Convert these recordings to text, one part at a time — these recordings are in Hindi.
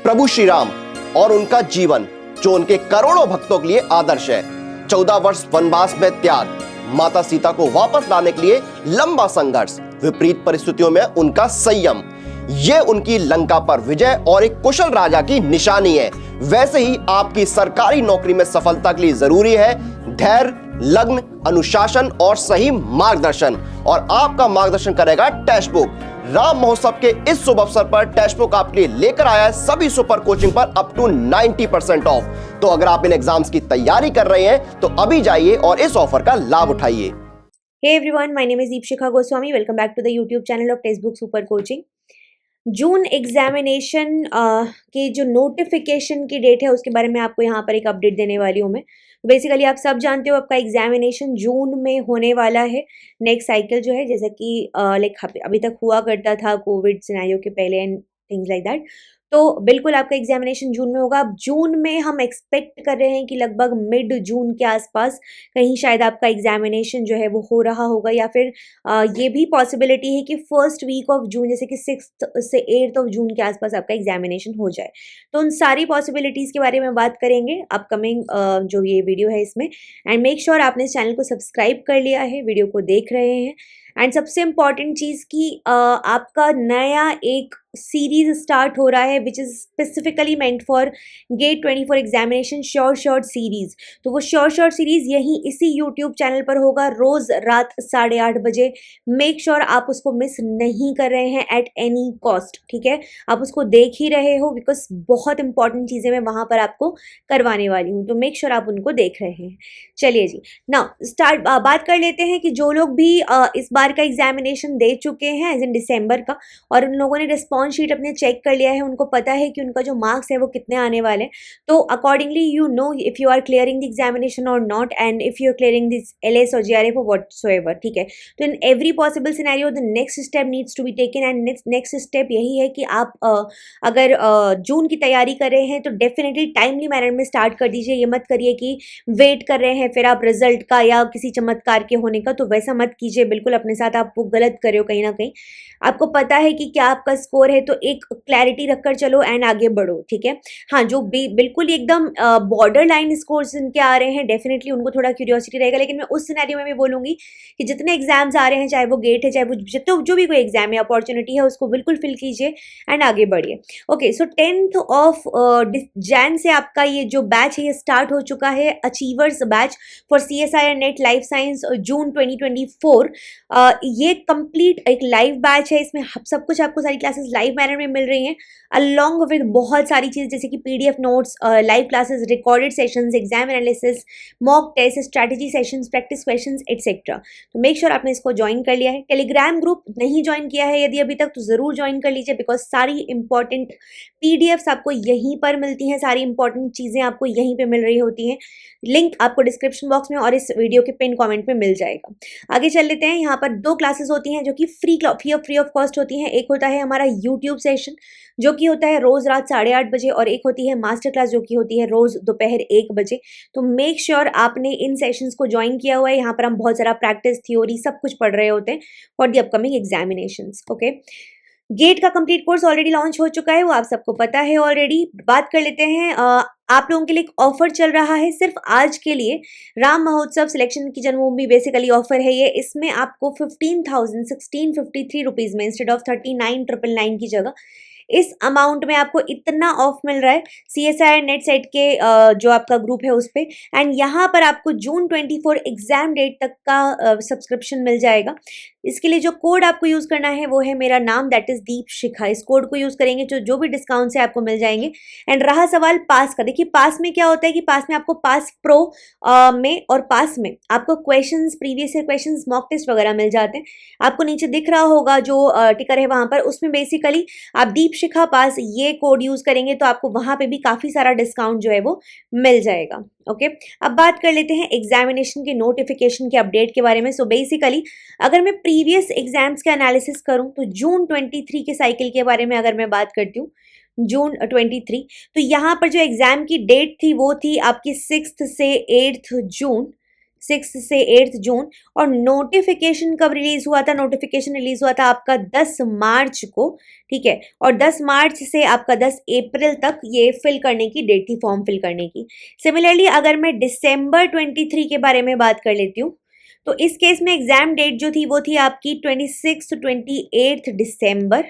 प्रभु श्री राम और उनका जीवन जो उनके करोड़ों भक्तों के लिए आदर्श है। 14 वर्ष वनवास में त्याग, माता सीता को वापस लाने के लिए लंबा संघर्ष, विपरीत परिस्थितियों में उनका संयम, ये उनकी लंका पर विजय और एक कुशल राजा की निशानी है। वैसे ही आपकी सरकारी नौकरी में सफलता के लिए जरूरी है धैर्य, लग्न, अनुशासन और सही मार्गदर्शन। और आपका मार्गदर्शन करेगा टेक्स्ट बुक। राम महोत्सव के इस शुभ अवसर पर टेक्स्ट बुक आपके लिए लेकर आया है सभी सुपर कोचिंग पर अप टू 90% ऑफ। तो अगर आप इन एग्जाम्स की तैयारी कर रहे हैं तो अभी जाइए और इस ऑफर का लाभ उठाइए। Hey everyone, my name is Deepshikha Goswami. Welcome back to the YouTube channel of Textbook Super Coaching. June examination की जो नोटिफिकेशन की डेट है उसके बारे में आपको यहाँ पर एक अपडेट देने वाली हूँ मैं। बेसिकली आप सब जानते हो आपका एग्जामिनेशन जून में होने वाला है। नेक्स्ट साइकिल जो है जैसा कि लाइक अभी तक हुआ करता था कोविड सिनेरियो के पहले एंड थिंग्स लाइक दैट, तो बिल्कुल आपका एग्जामिनेशन जून में होगा। अब जून में हम एक्सपेक्ट कर रहे हैं कि लगभग मिड जून के आसपास कहीं शायद आपका एग्जामिनेशन जो है वो हो रहा होगा, या फिर ये भी पॉसिबिलिटी है कि फर्स्ट वीक ऑफ जून जैसे कि 6 से 8 ऑफ जून के आसपास आपका एग्जामिनेशन हो जाए। तो उन सारी पॉसिबिलिटीज़ के बारे में बात करेंगे अपकमिंग जो ये वीडियो है इसमें। एंड मेक श्योर आपने इस चैनल को सब्सक्राइब कर लिया है, वीडियो को देख रहे हैं। एंड सबसे इम्पॉर्टेंट चीज़ कि आपका नया एक सीरीज स्टार्ट हो रहा है which is specifically meant for GATE 24 examination, sure short series. तो वो श्योर शॉर्ट सीरीज यहीं इसी यूट्यूब चैनल पर होगा रोज़ रात 8:30 बजे। मेक श्योर आप उसको मिस नहीं कर रहे हैं एट एनी कॉस्ट, ठीक है। आप उसको देख ही रहे हो बिकॉज बहुत इंपॉर्टेंट चीज़ें मैं वहाँ पर आपको करवाने वाली हूँ, तो मेक श्योर आप उनको देख रहे हैं। चलिए जी, नाउ स्टार्ट बात कर लेते हैं कि जो लोग भी इस बार का एग्जामिनेशन दे चुके हैं एज इन दिसंबर का, और उन लोगों ने रिस्पॉन्स शीट अपने चेक कर लिया है, उनको पता है कि उनका जो मार्क्स है वो कितने आने वाले हैं। तो accordingly you know if you are clearing the examination or not, and if you are clearing this LS or JRF or whatsoever, ठीक है। तो in every possible scenario the next step needs to be taken, and next step यही है कि आप अगर जून की तैयारी कर रहे हैं तो डेफिनेटली टाइमली मैनर में स्टार्ट कर दीजिए। ये मत करिए कि वेट कर रहे हैं फिर आप रिजल्ट का या किसी चमत्कार के होने का, तो वैसा मत कीजिए। बिल्कुल अपने साथ आप वो गलत कर रहे हो कहीं ना कहीं। आपको पता है कि क्या आपका स्कोर है तो एक क्लैरिटी रखकर चलो एंड आगे बढ़ो, ठीक है। हाँ, जो बिल्कुल एकदम बॉर्डर लाइन स्कोर्स जिनके आ रहे हैं डेफिनेटली उनको थोड़ा क्यूरियोसिटी रहेगा, लेकिन मैं उस सिनेरियो में भी बोलूँगी कि जितने एग्जाम्स आ रहे हैं, चाहे वो गेट है चाहे वो जो भी कोई एग्जाम है, अपॉर्चुनिटी है, उसको बिल्कुल फिल कीजिए एंड आगे बढ़िए। Okay, so 10th of Jain से आपका ये जो बैच है ये स्टार्ट हो चुका है, achievers batch for CSI and NET life science June 2024। ये कंप्लीट एक लाइव बैच है। इसमें सब कुछ आपको सारी क्लासेस लाइव मैनर में मिल रही हैं अलॉन्ग विद बहुत सारी चीज़ जैसे कि PDF notes, live classes, recorded sessions, exam analysis, mock test, strategy sessions, practice questions etcetera. तो मेक श्योर आपने इसको ज्वाइन कर लिया है। टेलीग्राम ग्रुप नहीं ज्वाइन किया है यदि अभी तक तो ज़रूर ज्वाइन कर लीजिए बिकॉज सारी इंपॉर्टेंट PDFs आपको यहीं पर मिलती हैं, सारी इंपॉर्टेंट चीज़ें आपको यहीं पर मिल रही होती हैं। लिंक आपको डिस्क्रिप्शन बॉक्स में और इस वीडियो के पिन कॉमेंट में मिल जाएगा। आगे चल लेते हैं। यहाँ पर 2 क्लासेस होती हैं जो कि फ्री ऑफ कॉस्ट होती हैं। एक होता है हमारा यूट्यूब सेशन जो कि होता है रोज़ रात 8:30 बजे, और एक होती है मास्टर क्लास जो कि होती है रोज़ दोपहर 1 बजे। तो मेक श्योर आपने इन सेशंस को ज्वाइन किया हुआ है। यहाँ पर हम बहुत सारा प्रैक्टिस, थ्योरी सब कुछ पढ़ रहे होते हैं for the upcoming examinations. Okay, GATE का कंप्लीट कोर्स ऑलरेडी लॉन्च हो चुका है, वो आप सबको पता है ऑलरेडी। बात कर लेते हैं आप लोगों के लिए एक ऑफर चल रहा है सिर्फ आज के लिए। राम महोत्सव सिलेक्शन की जन्मभूमि बेसिकली ऑफर है ये। इसमें आपको 16,1653 रुपीज़ में इंस्टेड ऑफ 39,999 की जगह इस अमाउंट में आपको इतना ऑफ मिल रहा है CSI नेट सेट के जो आपका ग्रुप है उस पर। एंड यहाँ पर आपको जून 24 एग्जाम डेट तक का सब्सक्रिप्शन मिल जाएगा। इसके लिए जो कोड आपको यूज़ करना है वो है मेरा नाम, दैट इज़ दीपशिखा। इस कोड को यूज़ करेंगे जो भी डिस्काउंट से आपको मिल जाएंगे। एंड रहा सवाल पास का, देखिए पास में क्या होता है कि पास में आपको पास प्रो में और पास में आपको questions, previous year questions, mock test वगैरह मिल जाते हैं। आपको नीचे दिख रहा होगा जो टिकर है वहाँ पर, उसमें बेसिकली आप दीपशिखा पास ये कोड यूज़ करेंगे तो आपको वहाँ पे भी काफ़ी सारा डिस्काउंट जो है वो मिल जाएगा। ओके, अब बात कर लेते हैं एग्जामिनेशन के नोटिफिकेशन के अपडेट के बारे में। सो बेसिकली अगर मैं प्रीवियस एग्जाम्स के एनालिसिस करूं तो जून 23 के साइकिल के बारे में अगर मैं बात करती हूँ, जून 23, तो यहाँ पर जो एग्जाम की डेट थी वो थी आपकी 6 से 8 जून। 6 से 8 जून। और नोटिफिकेशन कब रिलीज हुआ था? नोटिफिकेशन रिलीज हुआ था आपका 10 मार्च को, ठीक है। और 10 मार्च से आपका 10 अप्रैल तक ये फिल करने की डेट थी, फॉर्म फिल करने की। सिमिलरली अगर मैं दिसंबर 23 के बारे में बात कर लेती हूँ, तो इस केस में एग्जाम डेट जो थी वो थी आपकी 26 28 दिसंबर।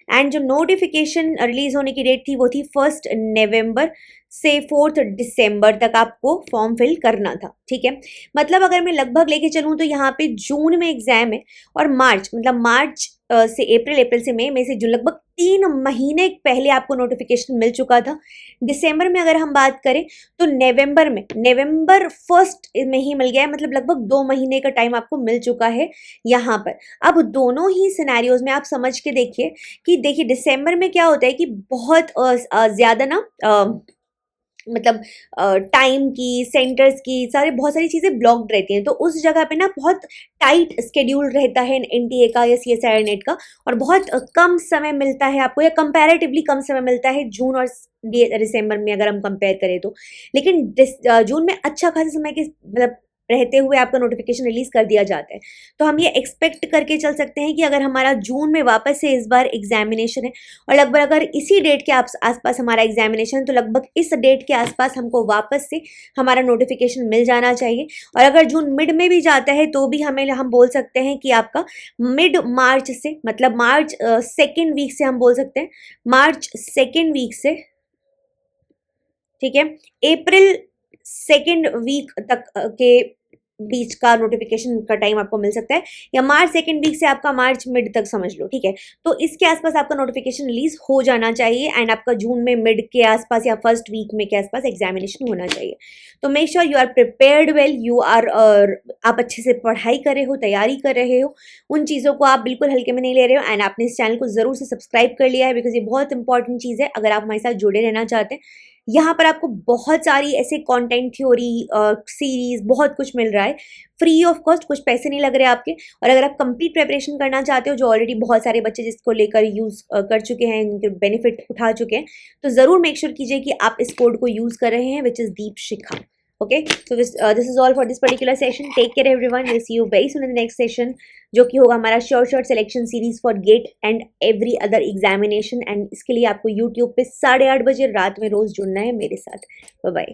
एंड जो नोटिफिकेशन रिलीज होने की डेट थी वो थी 1 नवंबर से 4 दिसंबर तक आपको फॉर्म फिल करना था, ठीक है। मतलब अगर मैं लगभग लेके चलूँ तो यहाँ पे जून में एग्जाम है और मार्च, मतलब मार्च से अप्रैल, अप्रैल से मई से जून, लगभग 3 महीने पहले आपको नोटिफिकेशन मिल चुका था। दिसंबर में अगर हम बात करें तो नवंबर 1 में ही मिल गया है, मतलब लगभग 2 महीने का टाइम आपको मिल चुका है यहाँ पर। अब दोनों ही सिनेरियोज में आप समझ के देखिए कि देखिए दिसंबर में क्या होता है कि बहुत ज़्यादा ना मतलब टाइम की, सेंटर्स की, बहुत सारी चीज़ें ब्लॉक्ड रहती हैं, तो उस जगह पे ना बहुत टाइट स्केड्यूल रहता है एनटीए का या सीएसआईआर नेट का, और बहुत कम समय मिलता है आपको, या कंपैरेटिवली कम समय मिलता है जून और दिसंबर में अगर हम कंपेयर करें तो। लेकिन जून में अच्छा खासा समय के मतलब रहते हुए आपका नोटिफिकेशन रिलीज कर दिया जाता है। तो हम ये एक्सपेक्ट करके चल सकते हैं कि अगर हमारा जून में वापस से इस बार एग्जामिनेशन है और लगभग अगर इसी डेट के आसपास हमारा एग्जामिनेशन है, तो लगभग इस डेट के आसपास हमको वापस से हमारा नोटिफिकेशन मिल जाना चाहिए। और अगर जून मिड में भी जाता है तो भी हम बोल सकते हैं कि आपका मिड मार्च से, मतलब मार्च सेकेंड वीक से हम बोल सकते हैं, मार्च सेकेंड वीक से, ठीक है, अप्रैल सेकेंड वीक तक के बीच का नोटिफिकेशन का टाइम आपको मिल सकता है, या मार्च सेकेंड वीक से आपका मार्च मिड तक समझ लो, ठीक है। तो इसके आसपास आपका नोटिफिकेशन रिलीज हो जाना चाहिए एंड आपका जून में मिड के आसपास या फर्स्ट वीक में के आसपास एग्जामिनेशन होना चाहिए। तो make sure you are prepared well, आप अच्छे से पढ़ाई कर रहे हो, तैयारी कर रहे हो, उन चीज़ों को आप बिल्कुल हल्के में नहीं ले रहे हो। एंड आपने इस चैनल को जरूर से सब्सक्राइब कर लिया है, बिकॉज ये बहुत इंपॉर्टेंट चीज़ है अगर आप हमारे साथ जुड़े रहना चाहते हैं। यहाँ पर आपको बहुत सारी ऐसे कंटेंट, थ्योरी, सीरीज, बहुत कुछ मिल रहा है फ्री ऑफ कॉस्ट, कुछ पैसे नहीं लग रहे आपके। और अगर आप कंप्लीट प्रिपरेशन करना चाहते हो, जो ऑलरेडी बहुत सारे बच्चे जिसको लेकर यूज़ कर चुके हैं, इनके बेनिफिट उठा चुके हैं, तो ज़रूर मेक श्योर कीजिए कि आप इस कोड को यूज़ कर रहे हैं, which is Deepshikha. Okay, so this is all for this particular session. Take care everyone. We'll see you very soon in the next session, जो कि होगा हमारा short selection series for GATE and every other examination. And इसके लिए आपको YouTube पे 8:30 बजे रात में रोज जुड़ना है मेरे साथ। Bye bye.